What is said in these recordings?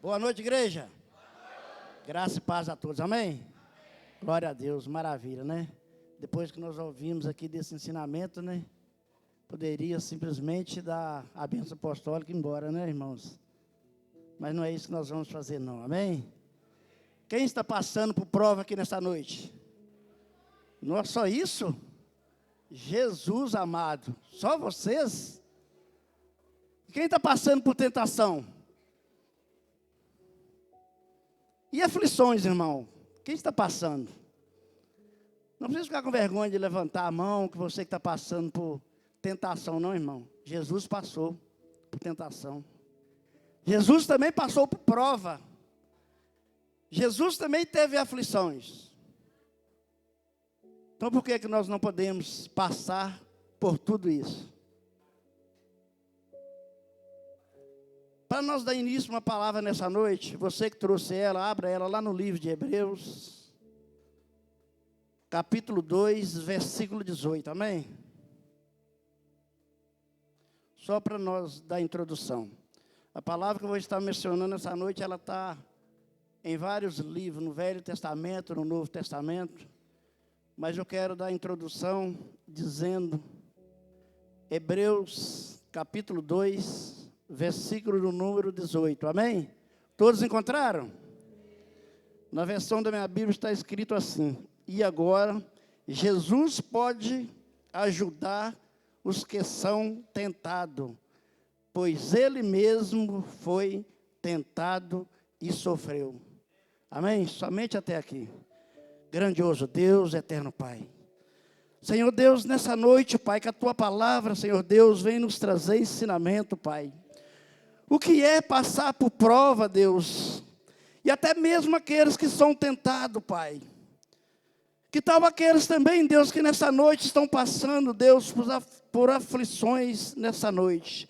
Boa noite, igreja. Graça e paz a todos, amém? Glória a Deus, maravilha, né? Depois que nós ouvimos aqui desse ensinamento, né? Poderia simplesmente dar a bênção apostólica e ir embora, né, irmãos? Mas não é isso que nós vamos fazer, não, amém? Quem está passando por prova aqui nessa noite? Não é só isso? Jesus amado, só vocês? Quem está passando por tentação? E aflições, irmão? Quem está passando? Não precisa ficar com vergonha de levantar a mão, que você que está passando por tentação, não, irmão. Jesus passou por tentação. Jesus também passou por prova. Jesus também teve aflições. Então, por que nós não podemos passar por tudo isso? Para nós dar início a uma palavra nessa noite, você que trouxe ela, abra ela lá no livro de Hebreus, capítulo 2, versículo 18, amém? Só para nós dar a introdução. A palavra que eu vou estar mencionando essa noite, ela está em vários livros, no Velho Testamento, no Novo Testamento, mas eu quero dar a introdução dizendo, Hebreus, capítulo 2, versículo do número 18, amém? Todos encontraram? Na versão da minha Bíblia está escrito assim, e agora, Jesus pode ajudar os que são tentados, pois Ele mesmo foi tentado e sofreu. Amém? Somente até aqui. Grandioso Deus, eterno Pai. Senhor Deus, nessa noite, Pai, que a Tua palavra, Senhor Deus, vem nos trazer ensinamento, Pai. O que é passar por prova, Deus? E até mesmo aqueles que são tentados, Pai. Que tal aqueles também, Deus, que nessa noite estão passando, Deus, por aflições nessa noite.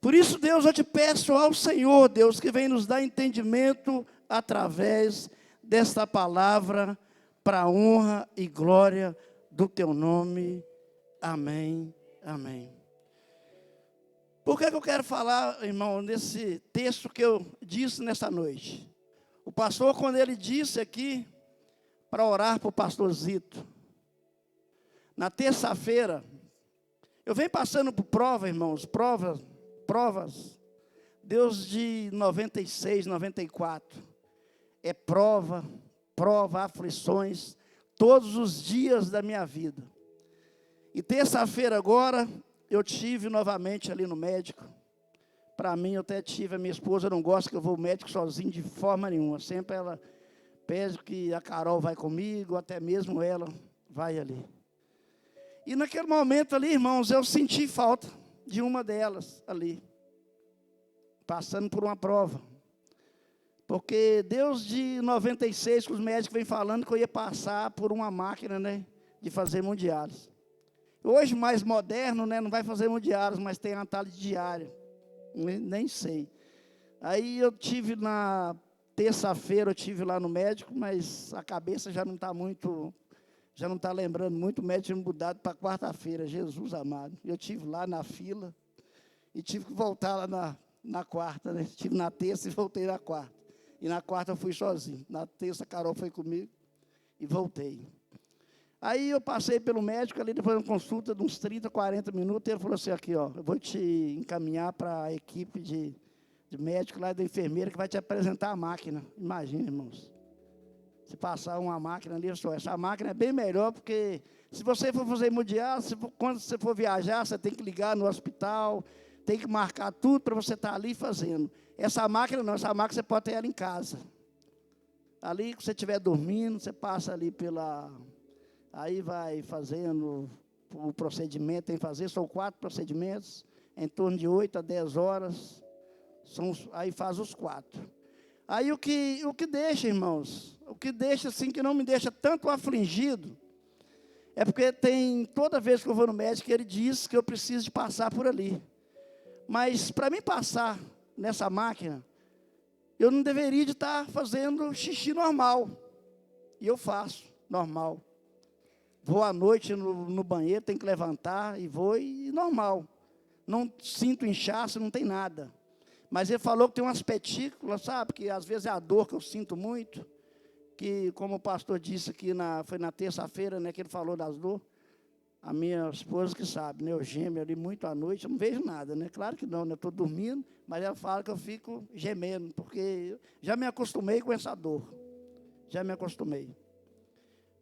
Por isso, Deus, eu te peço ao Senhor, Deus, que vem nos dar entendimento através desta palavra, para a honra e glória do Teu nome. Amém, amém. Por que eu quero falar, irmão, nesse texto que eu disse nessa noite? O pastor, quando ele disse aqui, para orar para o pastor Zito, na terça-feira, eu venho passando por prova, irmãos, provas, Deus de 96, 94, é prova, aflições, todos os dias da minha vida. E terça-feira agora, eu tive novamente ali no médico. Para mim, eu até tive, a minha esposa não gosta que eu vou ao médico sozinho de forma nenhuma. Sempre ela pede que a Carol vai comigo, até mesmo ela vai ali. E naquele momento ali, irmãos, eu senti falta de uma delas ali. Passando por uma prova. Porque Deus de 96, que os médicos vêm falando que eu ia passar por uma máquina, né, de fazer mundiais. Hoje, mais moderno, né, não vai fazer mundiais, mas tem análise diária. Nem sei. Aí eu tive na terça-feira, eu tive lá no médico, mas a cabeça já não está muito, já não está lembrando muito, o médico tinha mudado para quarta-feira, Jesus amado. Eu tive lá na fila e tive que voltar lá na quarta, né? Estive na terça e voltei na quarta. E na quarta eu fui sozinho. Na terça a Carol foi comigo e voltei. Aí eu passei pelo médico ali, depois de uma consulta de uns 30, 40 minutos, e ele falou assim, aqui, ó, eu vou te encaminhar para a equipe de médico lá, da enfermeira, que vai te apresentar a máquina. Imagina, irmãos. Se passar uma máquina ali, só, essa máquina é bem melhor, porque se você for fazer mundial, quando você for viajar, você tem que ligar no hospital, tem que marcar tudo para você estar ali fazendo. Essa máquina não, essa máquina você pode ter ela em casa. Ali, que você estiver dormindo, você passa ali pela... Aí vai fazendo o procedimento, tem que fazer, são 4 procedimentos, em torno de 8 a 10 horas, aí faz os 4. Aí o que deixa, irmãos, o que deixa assim, que não me deixa tanto afligido, é porque toda vez que eu vou no médico, ele diz que eu preciso de passar por ali. Mas para mim passar nessa máquina, eu não deveria de estar fazendo xixi normal, e eu faço normal. Vou à noite no banheiro, tenho que levantar e vou, e normal. Não sinto inchaço, não tem nada. Mas ele falou que tem umas petículas, sabe? Que às vezes é a dor que eu sinto muito. Que, como o pastor disse aqui, foi na terça-feira, né, que ele falou das dores. A minha esposa que sabe, né? Eu gemo ali muito à noite, eu não vejo nada, né? Claro que não, né? Eu estou dormindo, mas ela fala que eu fico gemendo, porque já me acostumei com essa dor. Já me acostumei.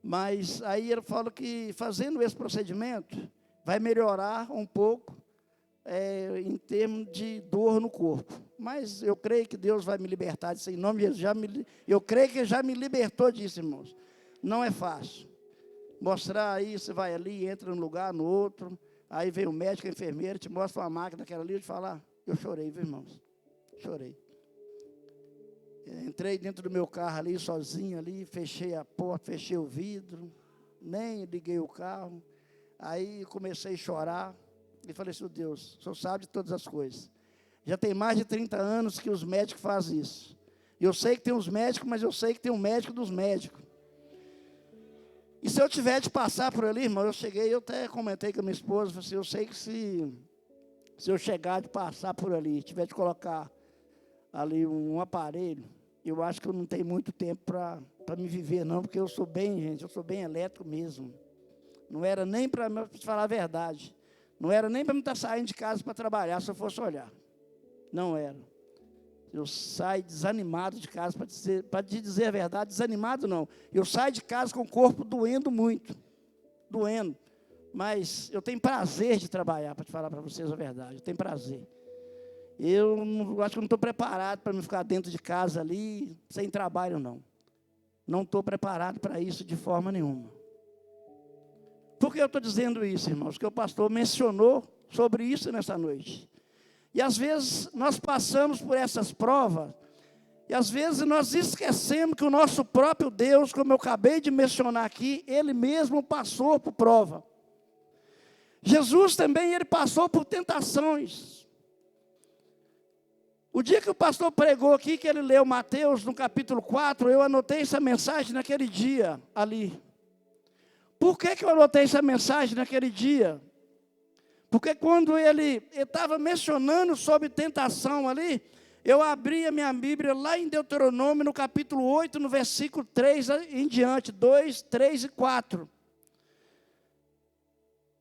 Mas aí ele fala que fazendo esse procedimento, vai melhorar um pouco em termos de dor no corpo. Mas eu creio que Deus vai me libertar disso, em nome de Jesus. Eu creio que já me libertou disso, irmãos. Não é fácil. Mostrar aí, você vai ali, entra num lugar, no outro, aí vem o médico, a enfermeira, te mostra uma máquina daquela ali, eu te falar, eu chorei, viu, irmãos? Chorei. Entrei dentro do meu carro ali, sozinho ali, fechei a porta, fechei o vidro, nem liguei o carro, aí comecei a chorar, e falei assim, Deus, o Senhor sabe de todas as coisas. Já tem mais de 30 anos que os médicos fazem isso. Eu sei que tem os médicos, mas eu sei que tem um médico dos médicos. E se eu tiver de passar por ali, irmão, eu até comentei com a minha esposa, falei assim, eu sei que se eu chegar de passar por ali, tiver de colocar ali um aparelho, eu acho que eu não tenho muito tempo para me viver, não, porque eu sou bem elétrico mesmo. Não era nem para falar a verdade, não era nem para me estar saindo de casa para trabalhar, se eu fosse olhar. Não era. Eu saio desanimado de casa, para te dizer a verdade, desanimado não. Eu saio de casa com o corpo doendo muito, doendo. Mas eu tenho prazer de trabalhar, para te falar para vocês a verdade, eu tenho prazer. Eu acho que não estou preparado para me ficar dentro de casa ali, sem trabalho não. Não estou preparado para isso de forma nenhuma. Por que eu estou dizendo isso, irmãos? Porque o pastor mencionou sobre isso nessa noite. E às vezes nós passamos por essas provas, e às vezes nós esquecemos que o nosso próprio Deus, como eu acabei de mencionar aqui, Ele mesmo passou por prova. Jesus também, Ele passou por tentações. O dia que o pastor pregou aqui, que ele leu Mateus no capítulo 4, eu anotei essa mensagem naquele dia ali. Por que eu anotei essa mensagem naquele dia? Porque quando ele estava mencionando sobre tentação ali, eu abri a minha Bíblia lá em Deuteronômio, no capítulo 8, no versículo 3 em diante, 2, 3 e 4.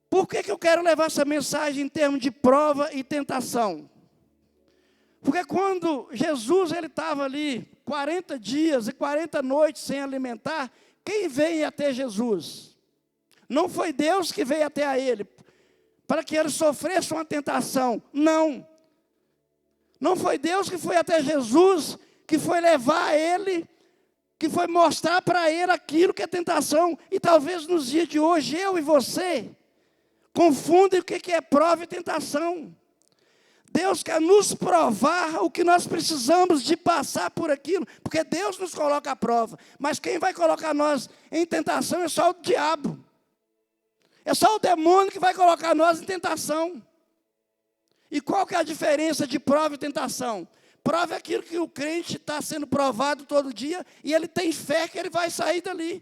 Por que eu quero levar essa mensagem em termos de prova e tentação? Porque quando Jesus estava ali 40 dias e 40 noites sem alimentar, quem veio até Jesus? Não foi Deus que veio até a ele, para que ele sofresse uma tentação. Não. Não foi Deus que foi até Jesus, que foi levar a ele, que foi mostrar para ele aquilo que é tentação. E talvez nos dias de hoje, eu e você, confundem o que é prova e tentação. Deus quer nos provar o que nós precisamos de passar por aquilo, porque Deus nos coloca à prova. Mas quem vai colocar nós em tentação é só o diabo. É só o demônio que vai colocar nós em tentação. E qual que é a diferença de prova e tentação? Prova é aquilo que o crente está sendo provado todo dia e ele tem fé que ele vai sair dali.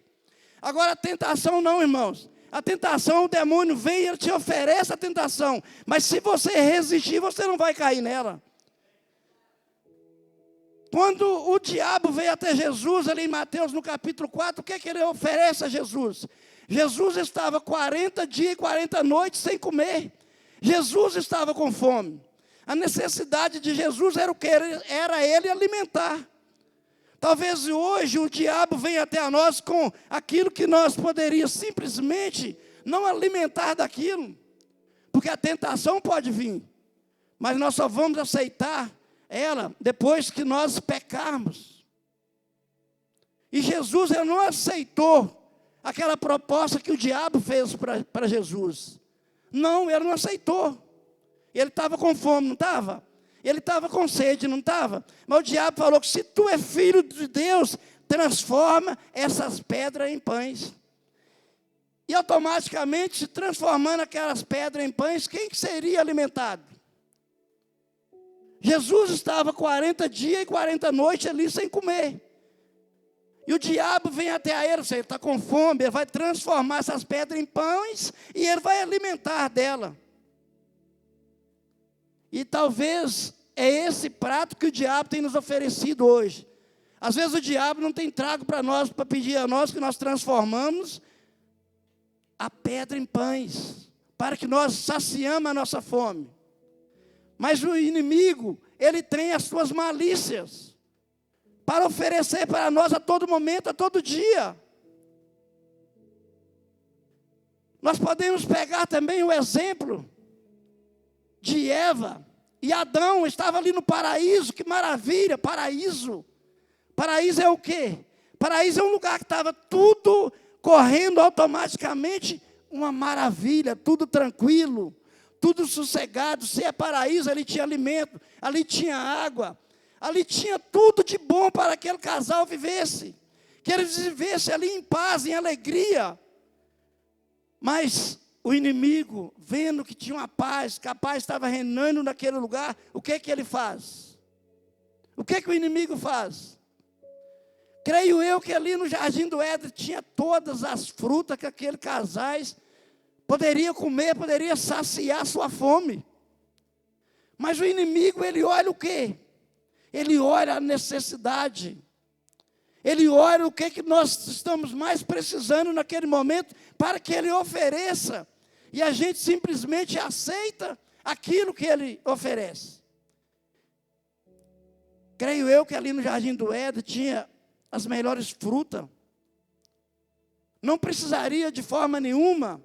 Agora a tentação não, irmãos. A tentação, o demônio vem e ele te oferece a tentação. Mas se você resistir, você não vai cair nela. Quando o diabo veio até Jesus, ali em Mateus, no capítulo 4, o que ele oferece a Jesus? Jesus estava 40 dias e 40 noites sem comer. Jesus estava com fome. A necessidade de Jesus era o que? Era ele alimentar. Talvez hoje o diabo venha até a nós com aquilo que nós poderíamos simplesmente não alimentar daquilo. Porque a tentação pode vir, mas nós só vamos aceitar ela depois que nós pecarmos. E Jesus ele não aceitou aquela proposta que o diabo fez para Jesus. Não, ele não aceitou. Ele estava com fome, não estava? Ele estava com sede, não estava? Mas o diabo falou que se tu é filho de Deus, transforma essas pedras em pães. E automaticamente, se transformando aquelas pedras em pães, quem que seria alimentado? Jesus estava 40 dias e 40 noites ali sem comer. E o diabo vem até a ele, você está com fome, ele vai transformar essas pedras em pães e ele vai alimentar dela. E talvez é esse prato que o diabo tem nos oferecido hoje. Às vezes o diabo não tem trago para nós, para pedir a nós que nós transformamos a pedra em pães, para que nós saciamos a nossa fome. Mas o inimigo, ele tem as suas malícias para oferecer para nós a todo momento, a todo dia. Nós podemos pegar também o exemplo de Eva e Adão. Estava ali no paraíso, que maravilha, paraíso. Paraíso é o quê? Paraíso é um lugar que estava tudo correndo automaticamente, uma maravilha, tudo tranquilo, tudo sossegado. Se é paraíso, ali tinha alimento, ali tinha água, ali tinha tudo de bom para aquele casal vivesse, que eles vivessem ali em paz, em alegria. Mas o inimigo, vendo que tinha uma paz, que a paz estava reinando naquele lugar, o que ele faz? O que o inimigo faz? Creio eu que ali no Jardim do Éden tinha todas as frutas que aqueles casais poderiam comer, poderia saciar sua fome. Mas o inimigo, ele olha o quê? Ele olha a necessidade. Ele olha o que nós estamos mais precisando naquele momento para que ele ofereça. E a gente simplesmente aceita aquilo que ele oferece. Creio eu que ali no Jardim do Éden tinha as melhores frutas. Não precisaria de forma nenhuma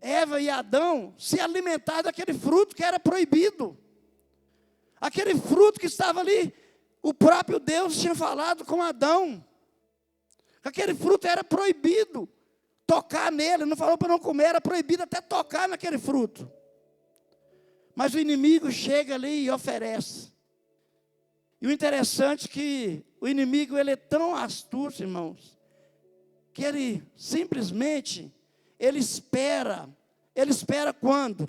Eva e Adão se alimentar daquele fruto que era proibido. Aquele fruto que estava ali, o próprio Deus tinha falado com Adão. Aquele fruto era proibido tocar nele, não falou para não comer, era proibido até tocar naquele fruto. Mas o inimigo chega ali e oferece. E o interessante é que o inimigo, ele é tão astuto, irmãos, que ele simplesmente, ele espera quando?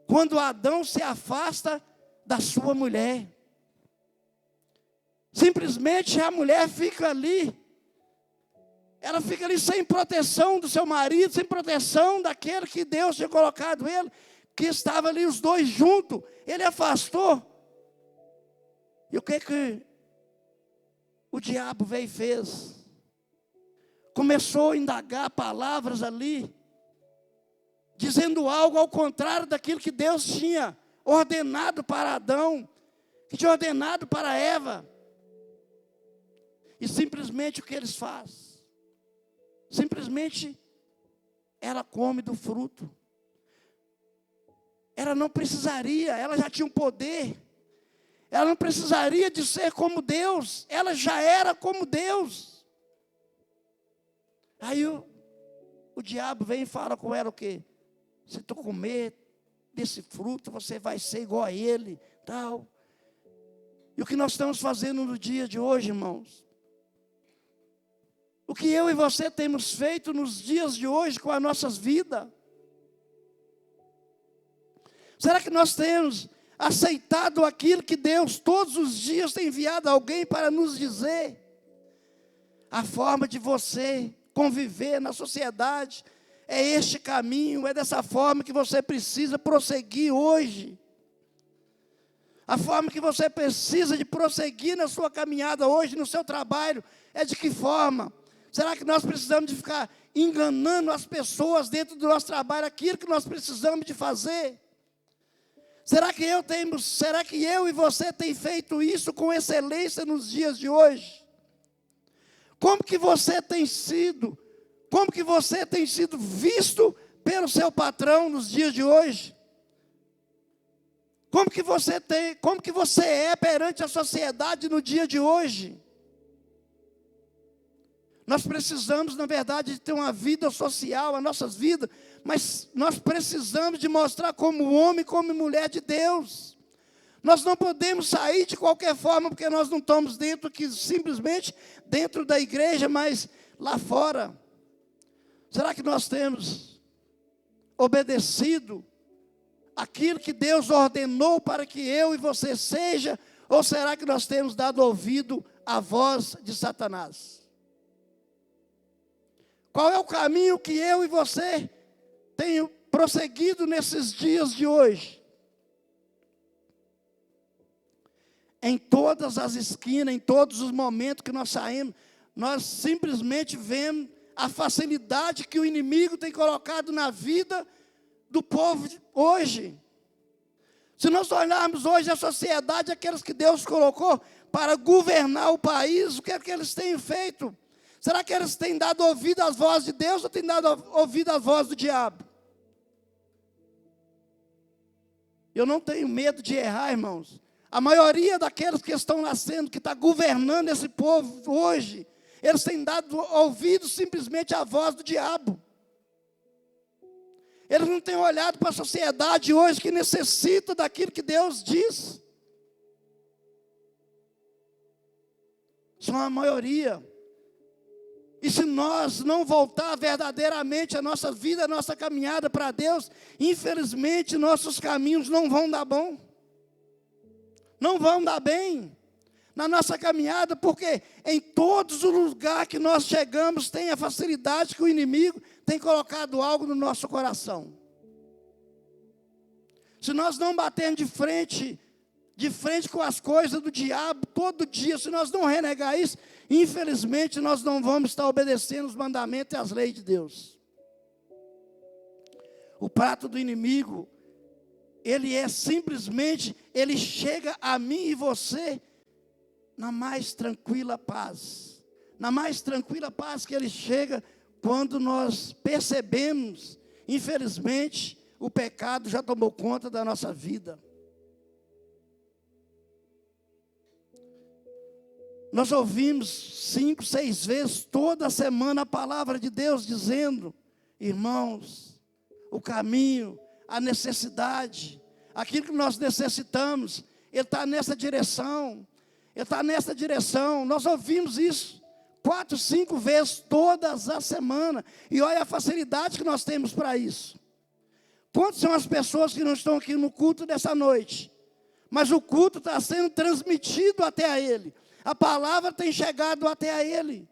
Quando Adão se afasta da sua mulher. Simplesmente a mulher fica ali, ela fica ali sem proteção do seu marido, sem proteção daquele que Deus tinha colocado ele, que estava ali os dois juntos, ele afastou. E o que o diabo veio e fez? Começou a indagar palavras ali, dizendo algo ao contrário daquilo que Deus tinha ordenado para Adão, que tinha ordenado para Eva. E simplesmente o que eles fazem? Simplesmente ela come do fruto. Ela não precisaria, ela já tinha um poder. Ela não precisaria de ser como Deus, ela já era como Deus. Aí o diabo vem e fala com ela o quê? Se tu comer desse fruto, você vai ser igual a ele, tal. E o que nós estamos fazendo no dia de hoje, irmãos? O que eu e você temos feito nos dias de hoje com as nossas vidas? Será que nós temos aceitado aquilo que Deus todos os dias tem enviado alguém para nos dizer? A forma de você conviver na sociedade é este caminho, é dessa forma que você precisa prosseguir hoje. A forma que você precisa de prosseguir na sua caminhada hoje, no seu trabalho, é de que forma? Será que nós precisamos de ficar enganando as pessoas dentro do nosso trabalho, aquilo que nós precisamos de fazer? Será que eu e você tem feito isso com excelência nos dias de hoje? Como que você tem sido visto pelo seu patrão nos dias de hoje? Como que você é perante a sociedade no dia de hoje? Nós precisamos, na verdade, de ter uma vida social, as nossas vidas, mas nós precisamos de mostrar como homem, como mulher de Deus. Nós não podemos sair de qualquer forma, porque nós não estamos simplesmente dentro da igreja, mas lá fora. Será que nós temos obedecido aquilo que Deus ordenou para que eu e você seja? Ou será que nós temos dado ouvido à voz de Satanás? Qual é o caminho que eu e você tenho prosseguido nesses dias de hoje? em todas as esquinas, em todos os momentos que nós saímos, nós simplesmente vemos a facilidade que o inimigo tem colocado na vida do povo hoje. Se nós olharmos hoje a sociedade, aqueles que Deus colocou para governar o país, o que é que eles têm feito? Será que eles têm dado ouvido às vozes de Deus ou têm dado ouvido às vozes do diabo? Eu não tenho medo de errar, irmãos. A maioria daqueles que estão nascendo, que está governando esse povo hoje, eles têm dado ouvido simplesmente à voz do diabo. Eles não têm olhado para a sociedade hoje que necessita daquilo que Deus diz. São a maioria. E se nós não voltar verdadeiramente a nossa vida, a nossa caminhada para Deus, infelizmente nossos caminhos não vão dar bom. Não vão dar bem na nossa caminhada, porque em todos os lugares que nós chegamos, tem a facilidade que o inimigo tem colocado algo no nosso coração. Se nós não batermos de frente com as coisas do diabo todo dia, se nós não renegar isso, infelizmente nós não vamos estar obedecendo os mandamentos e as leis de Deus. O prato do inimigo, ele é simplesmente, ele chega a mim e você na mais tranquila paz. Na mais tranquila paz que ele chega quando nós percebemos, infelizmente, o pecado já tomou conta da nossa vida. Nós ouvimos 5, 6 vezes toda semana a palavra de Deus dizendo: irmãos, o caminho, a necessidade, aquilo que nós necessitamos, Ele está nessa direção, Ele está nessa direção. Nós ouvimos isso 4, 5 vezes todas as semanas, e olha a facilidade que nós temos para isso. Quantas são as pessoas que não estão aqui no culto dessa noite? Mas o culto está sendo transmitido até a ele, a palavra tem chegado até a ele.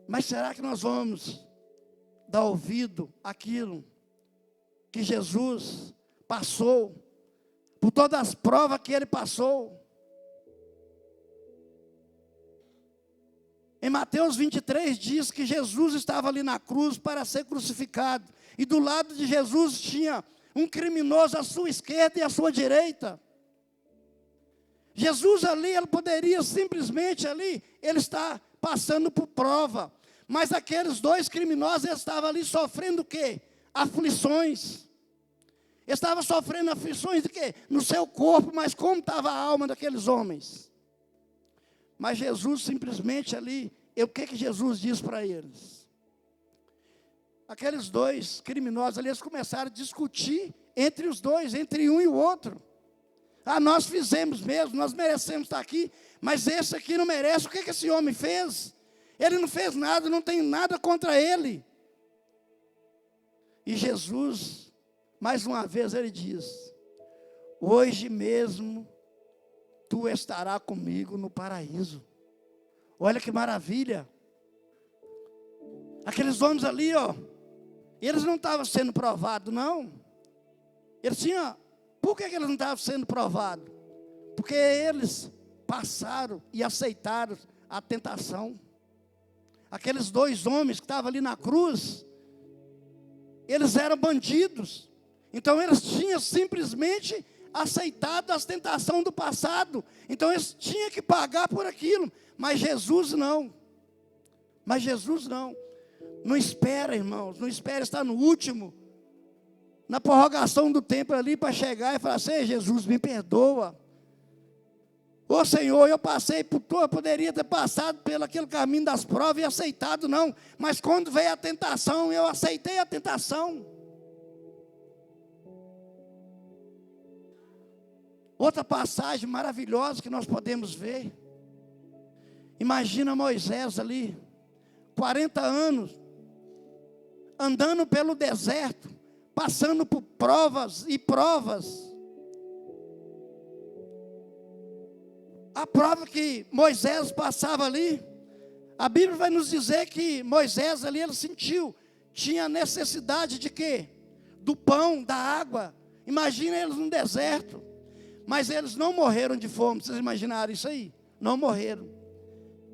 Mas será que nós vamos dar ouvido àquilo que Jesus passou, por todas as provas que Ele passou? Em Mateus 23 diz que Jesus estava ali na cruz para ser crucificado, e do lado de Jesus tinha um criminoso à sua esquerda e à sua direita. Jesus ali, ele poderia simplesmente ali, ele está passando por prova. Mas aqueles dois criminosos, eles estavam ali sofrendo o quê? Aflições. Eles estavam sofrendo aflições de quê? No seu corpo, mas como estava a alma daqueles homens? Mas Jesus simplesmente ali, o que Jesus diz para eles? Aqueles dois criminosos ali, eles começaram a discutir entre os dois, entre um e o outro. Ah, nós fizemos mesmo, nós merecemos estar aqui, mas esse aqui não merece. O que esse homem fez? Ele não fez nada, não tem nada contra ele. E Jesus, mais uma vez ele diz: hoje mesmo tu estarás comigo no paraíso. Olha que maravilha. Aqueles homens ali, ó, eles não estavam sendo provados, não. Eles tinham... Por que eles não estavam sendo provados? Porque eles passaram e aceitaram a tentação. Aqueles dois homens que estavam ali na cruz, eles eram bandidos. Então eles tinham simplesmente aceitado as tentações do passado. Então eles tinham que pagar por aquilo. Mas Jesus não. Mas Jesus não. Não espera, irmãos. Não espera estar no último, na prorrogação do tempo ali, para chegar e falar assim: Jesus, me perdoa. Ô Senhor, eu passei por tudo, eu poderia ter passado pelo aquele caminho das provas e aceitado, não. Mas quando veio a tentação, eu aceitei a tentação. Outra passagem maravilhosa que nós podemos ver. Imagina Moisés ali, 40 anos, andando pelo deserto, passando por provas e provas. A prova que Moisés passava ali, a Bíblia vai nos dizer que Moisés ali, ele sentiu, tinha necessidade de quê? Do pão, da água. Imagina eles no deserto. Mas eles não morreram de fome. Vocês imaginaram isso aí? Não morreram.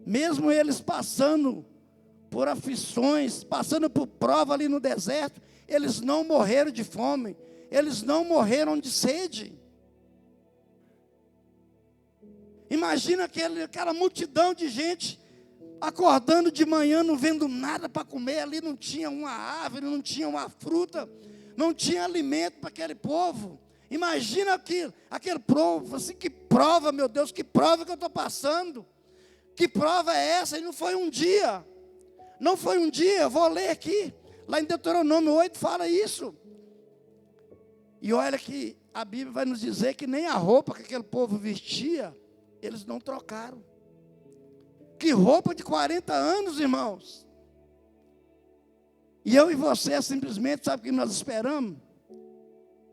Mesmo eles passando por aflições, passando por prova ali no deserto, eles não morreram de fome. Eles não morreram de sede. Imagina aquela multidão de gente acordando de manhã, não vendo nada para comer. Ali não tinha uma árvore, não tinha uma fruta, não tinha alimento para aquele povo. Imagina aquele povo, assim, que prova, meu Deus, que prova que eu estou passando. Que prova é essa? E não foi um dia. Não foi um dia, eu vou ler aqui. Lá em Deuteronômio 8 fala isso. E olha que a Bíblia vai nos dizer que nem a roupa que aquele povo vestia, eles não trocaram. Que roupa de 40 anos, irmãos. E eu e você simplesmente, sabe o que nós esperamos?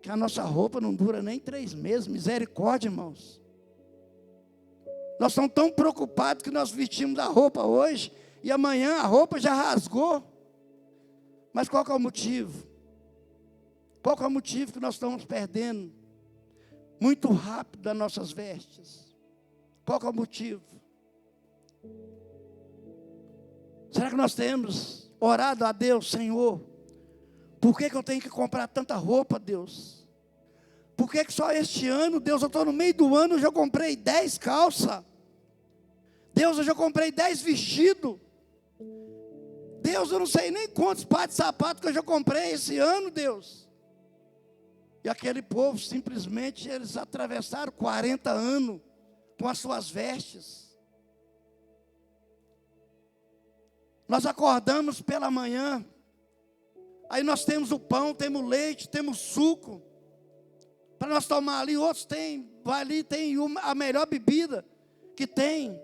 Que a nossa roupa não dura nem 3 meses. Misericórdia, irmãos. Nós estamos tão preocupados que nós vestimos a roupa hoje e amanhã a roupa já rasgou. Mas qual que é o motivo? Qual que é o motivo que nós estamos perdendo muito rápido as nossas vestes? Qual que é o motivo? Será que nós temos orado a Deus, Senhor? Por que eu tenho que comprar tanta roupa, Deus? Por que só este ano, Deus, eu estou no meio do ano, eu já comprei 10 calças. Deus, eu já comprei 10 vestidos. Deus, eu não sei nem quantos pares de sapato que eu já comprei esse ano, Deus. E aquele povo, simplesmente, eles atravessaram 40 anos com as suas vestes. Nós acordamos pela manhã, aí nós temos o pão, temos o leite, temos suco, para nós tomar ali. Outros têm, vai ali, tem a melhor bebida que tem.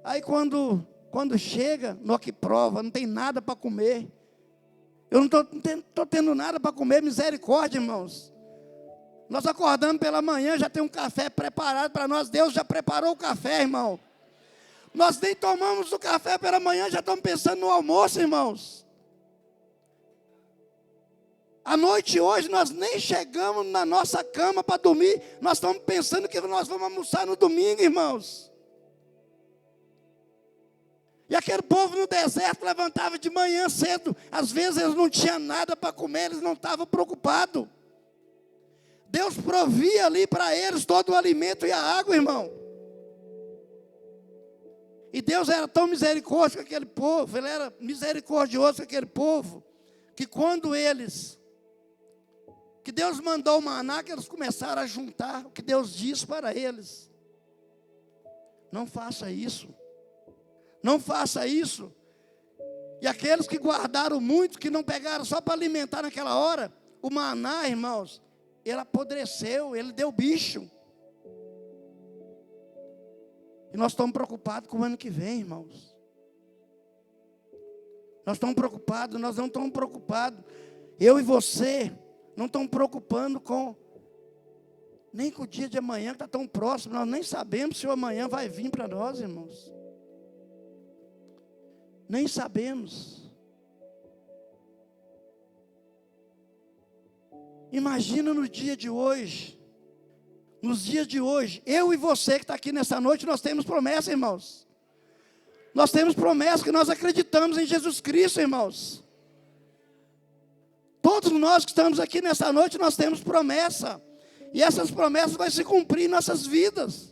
Aí quando chega, no que prova, não tem nada para comer. Eu não estou tendo nada para comer, misericórdia, irmãos. Nós acordamos pela manhã, já tem um café preparado para nós. Deus já preparou o café, irmão. Nós nem tomamos o café pela manhã, já estamos pensando no almoço, irmãos. À noite hoje, nós nem chegamos na nossa cama para dormir. Nós estamos pensando que nós vamos almoçar no domingo, irmãos. E aquele povo no deserto levantava de manhã cedo. Às vezes eles não tinham nada para comer, eles não estavam preocupados. Deus provia ali para eles todo o alimento e a água, irmão. E Deus era tão misericordioso com aquele povo, Ele era misericordioso com aquele povo, que quando que Deus mandou o maná, que eles começaram a juntar o que Deus disse para eles. Não faça isso. Não faça isso. E aqueles que guardaram muito, que não pegaram só para alimentar naquela hora, o maná, irmãos, ele apodreceu, ele deu bicho. E nós estamos preocupados com o ano que vem, irmãos. Nós estamos preocupados, nós não estamos preocupados. Eu e você não estamos preocupando nem com o dia de amanhã, que está tão próximo. Nós nem sabemos se o amanhã vai vir para nós, irmãos. Nem sabemos. Imagina no dia de hoje. Nos dias de hoje, eu e você que está aqui nessa noite, nós temos promessa, irmãos. Nós temos promessa que nós acreditamos em Jesus Cristo, irmãos. Todos nós que estamos aqui nessa noite, nós temos promessa. E essas promessas vão se cumprir em nossas vidas.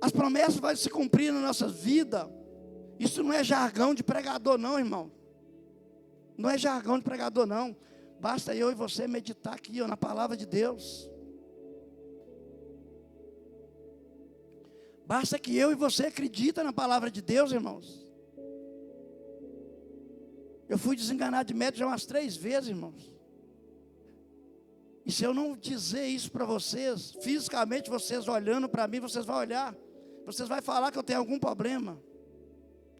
As promessas vão se cumprir na nossa vida. Isso não é jargão de pregador não, irmão. Não é jargão de pregador não. Basta eu e você meditar aqui, na palavra de Deus. Basta que eu e você acreditem na palavra de Deus, irmãos. Eu fui desenganado de médico já umas 3 vezes, irmãos. E se eu não dizer isso para vocês, fisicamente vocês olhando para mim, vocês vão olhar. Vocês vão falar que eu tenho algum problema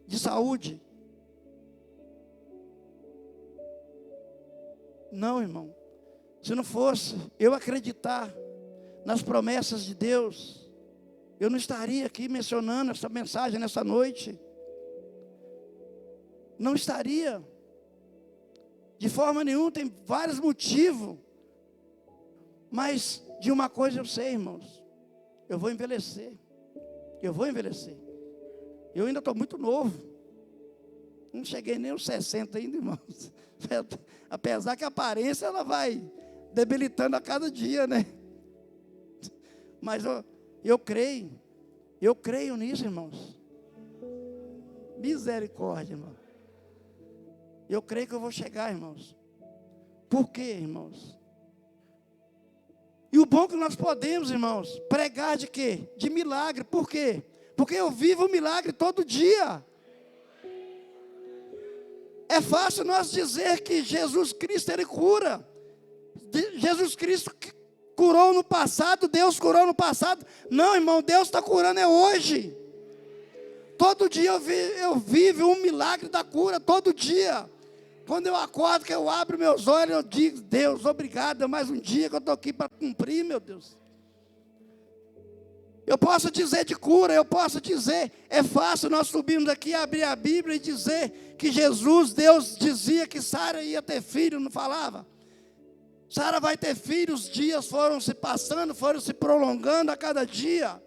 de saúde. Não, irmão. Se não fosse eu acreditar nas promessas de Deus, eu não estaria aqui mencionando essa mensagem nessa noite. Não estaria. De forma nenhuma, tem vários motivos Mas de uma coisa eu sei, irmãos, eu vou envelhecer. Eu vou envelhecer. Eu ainda estou muito novo. Não cheguei nem aos 60 ainda, irmãos. Apesar que a aparência ela vai debilitando a cada dia, né? Mas eu creio nisso, irmãos. Misericórdia, irmão. Eu creio que eu vou chegar, irmãos. Por quê, irmãos? E o bom que nós podemos, irmãos, pregar de quê? De milagre. Por quê? Porque eu vivo o milagre todo dia. É fácil nós dizer que Jesus Cristo, Ele cura. Jesus Cristo curou no passado, Deus curou no passado. Não, irmão, Deus está curando hoje. Todo dia eu vivo um milagre da cura, todo dia. Quando eu acordo, que eu abro meus olhos, eu digo, Deus, obrigado, é mais um dia que eu estou aqui para cumprir, meu Deus. Eu posso dizer de cura, eu posso dizer, é fácil nós subirmos aqui, abrir a Bíblia e dizer que Jesus, Deus dizia que Sara ia ter filho, não falava? Sara vai ter filho, os dias foram se passando, foram se prolongando a cada dia.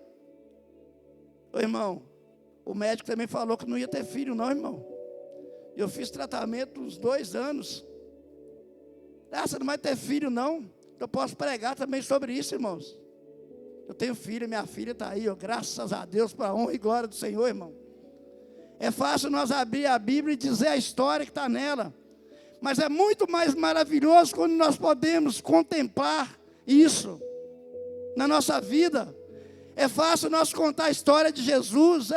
Ô, irmão, o médico também falou que não ia ter filho não, irmão. Eu fiz tratamento uns 2 anos. Você não vai ter filho não. Eu posso pregar também sobre isso, irmãos. Eu tenho filha, minha filha está aí, ó, graças a Deus, para a honra e glória do Senhor, irmão. É fácil nós abrir a Bíblia e dizer a história que está nela. Mas é muito mais maravilhoso quando nós podemos contemplar isso na nossa vida. É fácil nós contar a história de Jesus,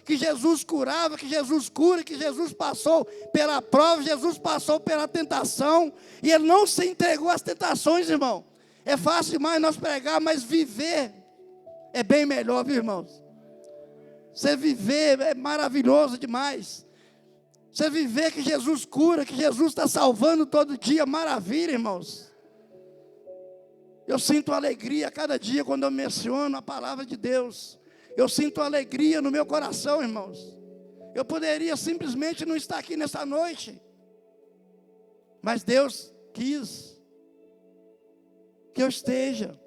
que Jesus curava, que Jesus cura, que Jesus passou pela prova, Jesus passou pela tentação, e Ele não se entregou às tentações, irmão. É fácil demais nós pregar, mas viver é bem melhor, viu, irmãos? Você viver é maravilhoso demais. Você viver que Jesus cura, que Jesus está salvando todo dia, maravilha, irmãos. Eu sinto alegria a cada dia quando eu menciono a palavra de Deus. Eu sinto alegria no meu coração, irmãos. Eu poderia simplesmente não estar aqui nessa noite, mas Deus quis que eu esteja.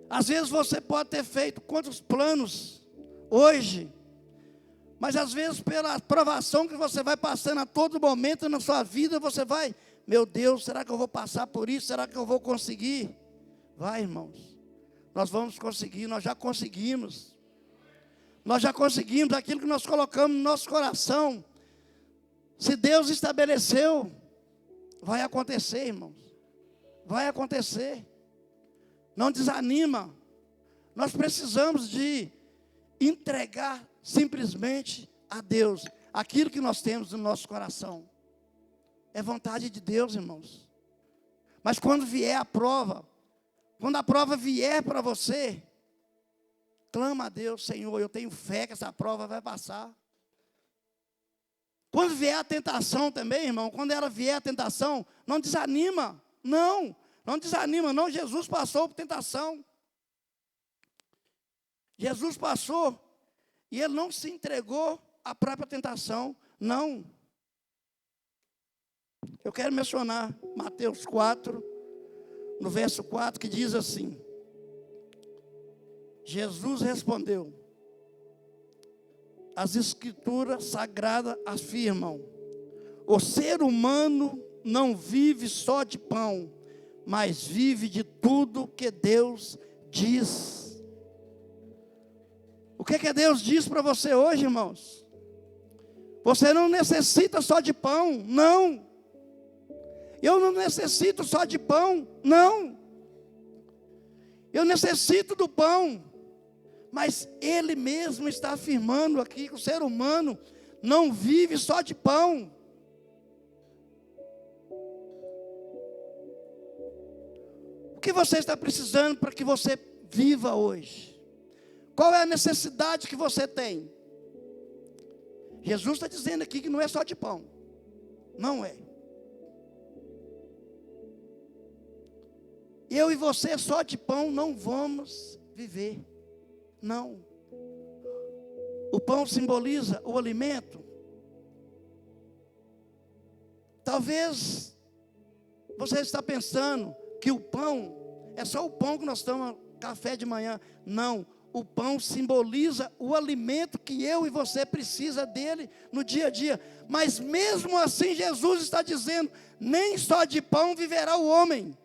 Às vezes você pode ter feito quantos planos hoje, mas às vezes pela provação que você vai passando a todo momento na sua vida, você vai, meu Deus, será que eu vou passar por isso? Será que eu vou conseguir? Vai, irmãos, nós vamos conseguir, nós já conseguimos. Nós já conseguimos aquilo que nós colocamos no nosso coração. Se Deus estabeleceu, vai acontecer, irmãos. Vai acontecer. Não desanima. Nós precisamos de entregar simplesmente a Deus aquilo que nós temos no nosso coração. É vontade de Deus, irmãos. Mas quando vier a prova, quando a prova vier para você, clama a Deus, Senhor, eu tenho fé que essa prova vai passar. Quando vier a tentação também, irmão, quando ela vier a tentação, não desanima, não desanima, não. Jesus passou por tentação. Jesus passou e Ele não se entregou à própria tentação, não. Eu quero mencionar Mateus 4, no verso 4, que diz assim: Jesus respondeu: as Escrituras Sagradas afirmam, o ser humano não vive só de pão, mas vive de tudo que Deus diz. O que Deus diz para você hoje, irmãos? Você não necessita só de pão, não. Eu não necessito só de pão, não. Eu necessito do pão. Mas Ele mesmo está afirmando aqui que o ser humano não vive só de pão. O que você está precisando para que você viva hoje? Qual é a necessidade que você tem? Jesus está dizendo aqui que não é só de pão. Não é. Eu e você só de pão não vamos viver. Não. O pão simboliza o alimento. Talvez você está pensando, que o pão é só o pão que nós tomamos café de manhã. Não, o pão simboliza o alimento que eu e você precisa dele no dia a dia. Mas mesmo assim Jesus está dizendo, nem só de pão viverá o homem.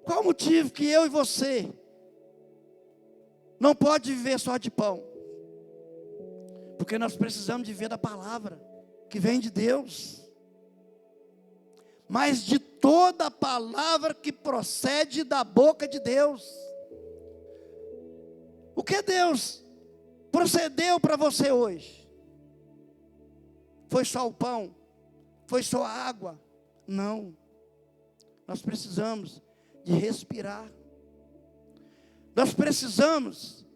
Qual o motivo que eu e você não pode viver só de pão? Porque nós precisamos de viver da palavra que vem de Deus. Mas de toda a palavra que procede da boca de Deus. O que Deus procedeu para você hoje? Foi só o pão? Foi só a água? Não. Nós precisamos de respirar. Nós precisamos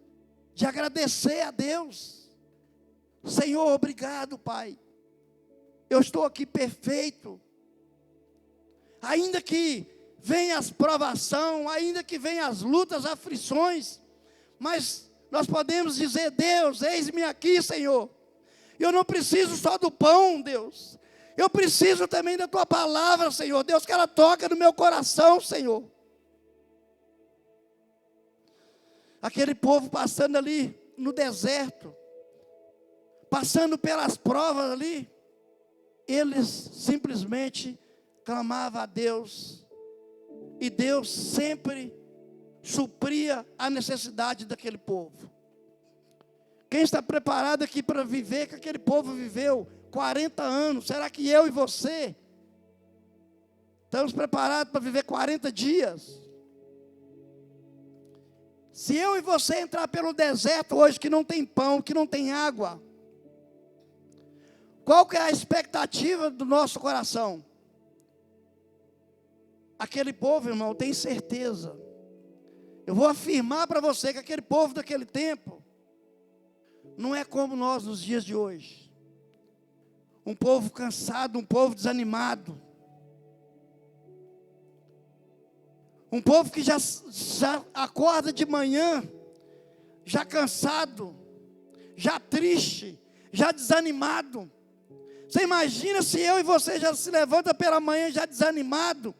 de agradecer a Deus. Senhor, obrigado, Pai. Eu estou aqui perfeito. Ainda que venham as provações, ainda que venham as lutas, aflições, mas nós podemos dizer, Deus, eis-me aqui, Senhor. Eu não preciso só do pão, Deus. Eu preciso também da Tua palavra, Senhor. Deus, que ela toque no meu coração, Senhor. Aquele povo passando ali no deserto, passando pelas provas ali, eles simplesmente clamavam a Deus, e Deus sempre supria a necessidade daquele povo. Quem está preparado aqui para viver que aquele povo viveu 40 anos? Será que eu e você estamos preparados para viver 40 dias? Se eu e você entrar pelo deserto hoje, que não tem pão, que não tem água, qual que é a expectativa do nosso coração? Aquele povo, irmão, tem certeza. Eu vou afirmar para você que aquele povo daquele tempo não é como nós nos dias de hoje. Um povo cansado, um povo desanimado. Um povo que já acorda de manhã, já cansado, já triste, já desanimado. Você imagina se eu e você já se levanta pela manhã já desanimado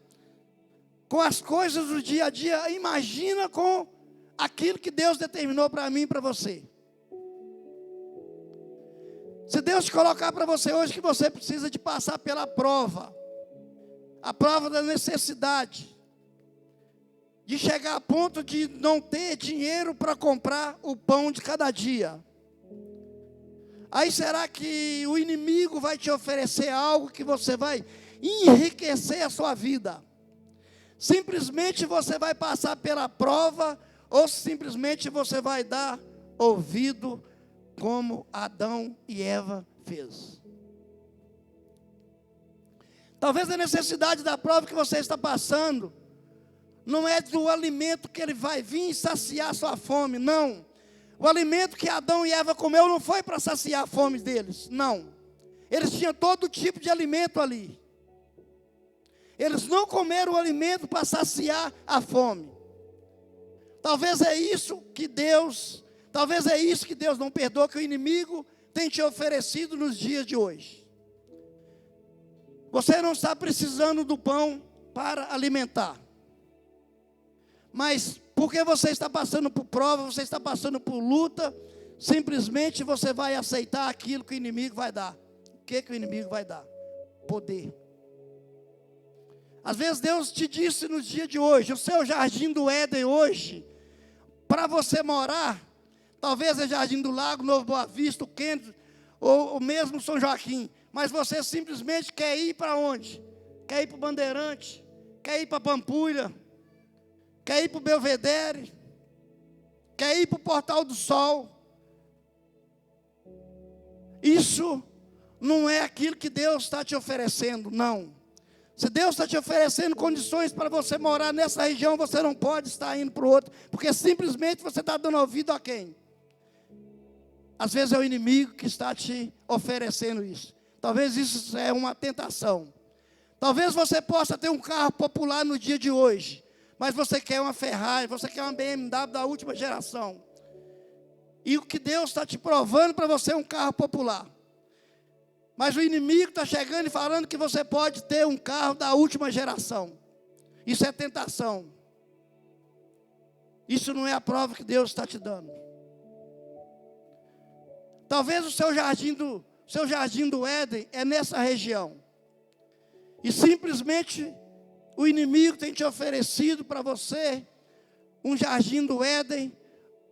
com as coisas do dia a dia. Imagina com aquilo que Deus determinou para mim e para você. Se Deus te colocar para você hoje que você precisa de passar pela prova, a prova da necessidade, de chegar a ponto de não ter dinheiro para comprar o pão de cada dia. Aí será que o inimigo vai te oferecer algo que você vai enriquecer a sua vida? Simplesmente você vai passar pela prova, ou simplesmente você vai dar ouvido como Adão e Eva fez? Talvez a necessidade da prova que você está passando não é do alimento que ele vai vir saciar sua fome, não. O alimento que Adão e Eva comeu não foi para saciar a fome deles, não. Eles tinham todo tipo de alimento ali. Eles não comeram o alimento para saciar a fome. Talvez é isso que Deus não perdoa, que o inimigo tem te oferecido nos dias de hoje. Você não está precisando do pão para alimentar. Mas porque você está passando por prova, você está passando por luta, simplesmente você vai aceitar aquilo que o inimigo vai dar. O que o inimigo vai dar? Poder. Às vezes Deus te disse no dia de hoje, o seu jardim do Éden hoje, para você morar, talvez é Jardim do Lago, Novo Boa Vista, o Kennedy, ou mesmo São Joaquim, mas você simplesmente quer ir para onde? Quer ir para o Bandeirante, quer ir para Pampulha, quer ir para o Belvedere, quer ir para o Portal do Sol. Isso não é aquilo que Deus está te oferecendo, não. Se Deus está te oferecendo condições para você morar nessa região, você não pode estar indo para o outro, porque simplesmente você está dando ouvido a quem? Às vezes é o inimigo que está te oferecendo isso. Talvez isso é uma tentação. Talvez você possa ter um carro popular no dia de hoje, mas você quer uma Ferrari, você quer uma BMW da última geração. E o que Deus está te provando para você é um carro popular. Mas o inimigo está chegando e falando que você pode ter um carro da última geração. Isso é tentação. Isso não é a prova que Deus está te dando. Talvez o seu jardim do Éden é nessa região. E simplesmente o inimigo tem te oferecido para você um jardim do Éden,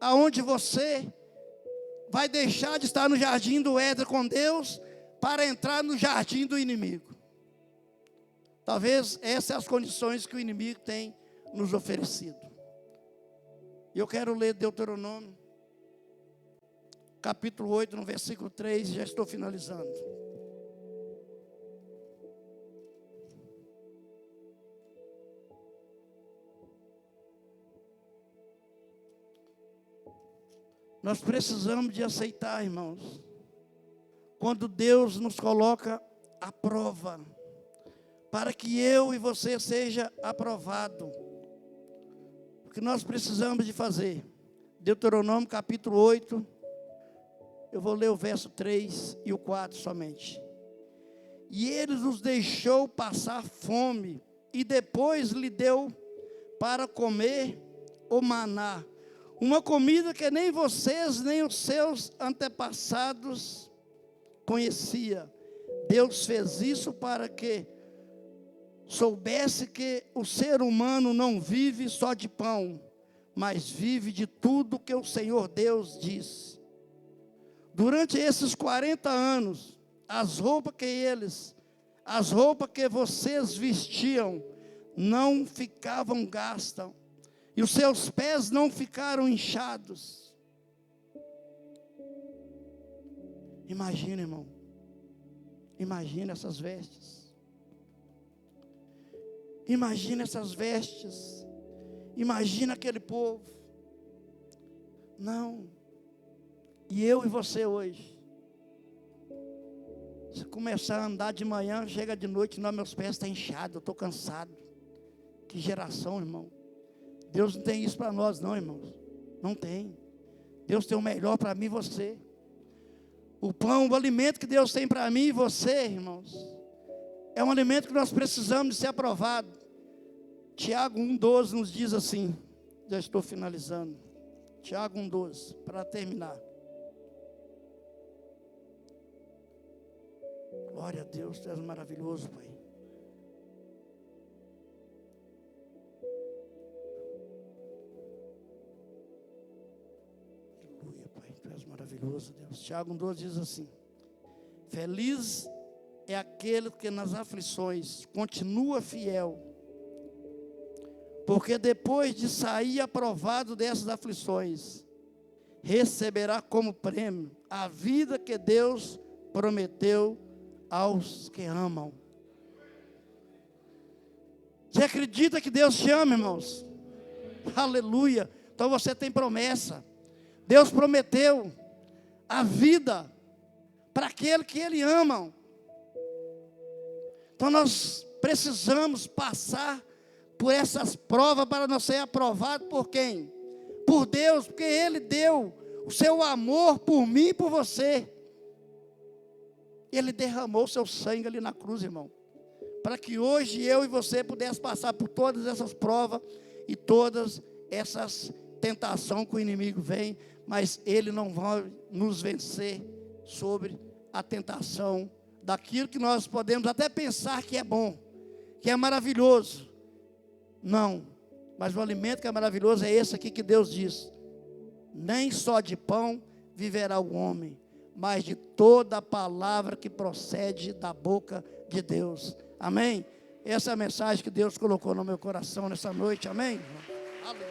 aonde você vai deixar de estar no jardim do Éden com Deus para entrar no jardim do inimigo. Talvez essas são as condições que o inimigo tem nos oferecido. E eu quero ler Deuteronômio, capítulo 8, no versículo 3, já estou finalizando. Nós precisamos de aceitar, irmãos, quando Deus nos coloca à prova, para que eu e você seja aprovado. O que nós precisamos de fazer? Deuteronômio capítulo 8, eu vou ler o verso 3 e o 4 somente. E ele nos deixou passar fome, e depois lhe deu para comer o maná, uma comida que nem vocês, nem os seus antepassados conhecia. Deus fez isso para que soubesse que o ser humano não vive só de pão, mas vive de tudo que o Senhor Deus diz. Durante esses 40 anos, as roupas que vocês vestiam não ficavam gastas, e os seus pés não ficaram inchados. Imagina, irmão. Imagina essas vestes. Imagina essas vestes. Imagina aquele povo. Não. E eu e você hoje. Se começar a andar de manhã, chega de noite, não, meus pés estão inchados, eu estou cansado. Que geração, irmão. Deus não tem isso para nós não, irmãos. Não tem. Deus tem o melhor para mim e você. O pão, o alimento que Deus tem para mim e você, irmãos, é um alimento que nós precisamos de ser aprovado. Tiago 1,12 nos diz assim, já estou finalizando. Tiago 1,12, para terminar. Glória a Deus, Tu és maravilhoso, Pai. Maravilhoso, Deus. Tiago 1,12 diz assim: feliz é aquele que nas aflições continua fiel, porque depois de sair aprovado dessas aflições, receberá como prêmio a vida que Deus prometeu aos que amam. Você acredita que Deus te ama, irmãos? Aleluia. Então você tem promessa. Deus prometeu a vida para aquele que Ele ama. Então nós precisamos passar por essas provas para nós ser aprovados por quem? Por Deus, porque Ele deu o seu amor por mim e por você. Ele derramou o seu sangue ali na cruz, irmão, para que hoje eu e você pudéssemos passar por todas essas provas e todas essas tentações que o inimigo vem, mas ele não vai nos vencer sobre a tentação daquilo que nós podemos até pensar que é bom, que é maravilhoso. Não, mas o alimento que é maravilhoso é esse aqui que Deus diz: nem só de pão viverá o homem, mas de toda a palavra que procede da boca de Deus. Amém? Essa é a mensagem que Deus colocou no meu coração nessa noite. Amém? Aleluia.